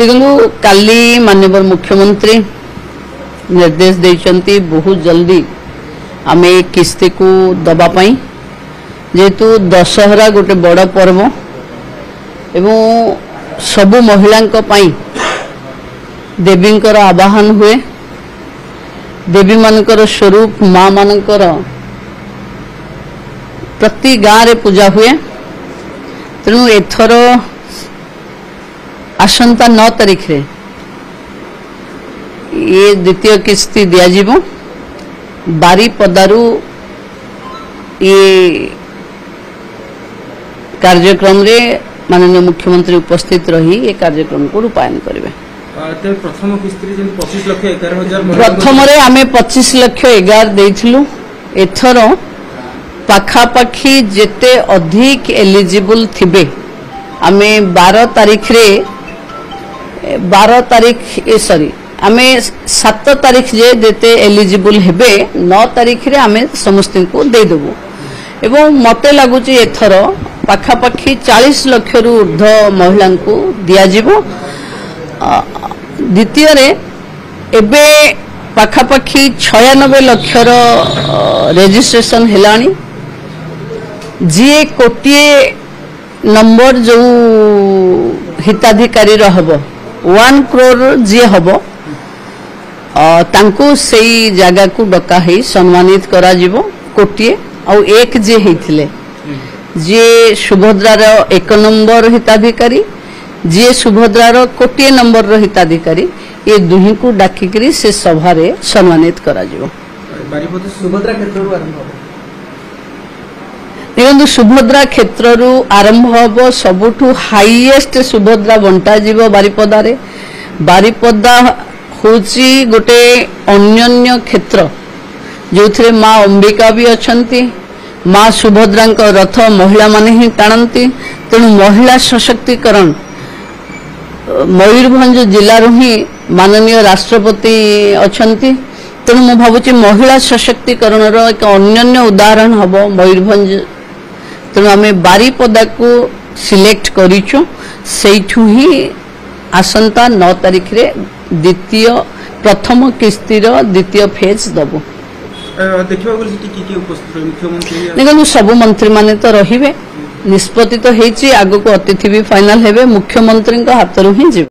देखो काली माननीय मुख्यमंत्री निर्देश देइचंती बहुत जल्दी आमे किस्ती को दबापाई जेहेतु दशहरा गोटे बड़ पर्व एवं सबु महिला देवींकर आवाहन हुए देवी मानकर स्वरूप माँ मानकर प्रति गाँव रे पूजा हुए तेणु एथर आसंता 9 तारीख रे ये द्वितीय किस्ती दिया बारीपदारू ये कार्यक्रम रे माननीय मुख्यमंत्री उपस्थित रही ये कार्यक्रम को रूपायन करेंगे। प्रथम किस्ती 25,11,000 प्रथम रे आमे 25,11,000 देइथिलु एथर पाखापाखी जेते अधिक एलिजिबल थिबे आमे 12 तारीख रे 12 तारीख सॉरी आमे 7 तारीख जे देते एलिजिबल हेबे 9 तारीख रे आमे समस्त को दे देबो एवं मते लागुची एथर पाखापाखी 40 लाख रु ऊर्ध्व महिला को दिया जिवो। द्वितीय रे एबे पाखापाखी 96 लाख रो रजिस्ट्रेशन हेलानी जी कोटिए नंबर जो हिताधिकारी रहबो 1 करोड़ जी हबो तांको सेई जगह को डका है सम्मानित करा जिवो कोटिए आउ एक जे हेथिले जे सुभद्रार 1 नंबर हिताधिकारी जे सुभद्रार कोटिए नंबर रो हिताधिकारी ये दुही को डाकिकरी से सभा रे सम्मानित करा जिवो। सुभद्रा क्षेत्र आरंभ देखो सुभद्रा क्षेत्र आरंभ हम सबुठु हाईएस्ट सुभद्रा बंटा जीव बारिपदा रे बारिपदा होची गोटे अन्योन्य क्षेत्र जो थे माँ अंबिका भी अछंती माँ सुभद्रा रथ महिला माने ही टाणती तेणु महिला सशक्तिकरण मयूरभंज जिलूर ही माननीय राष्ट्रपति अछंती तेणु मु भावुची महिला सशक्तिकरण एक अन्योन्य उदाहरण हम मयूरभंज तेणु आम बारिपदा को सिलेक्ट करिछु सेठू ही आसंता 9 तारीख रे द्वितीय प्रथम किस्तीर द्वितीय फेज दबो। देखो सब मंत्री माने तो रहिबे निष्पत्ति तो हेची आगो को अतिथि भी फाइनल हेबे मुख्यमंत्री हाथ ही जीव।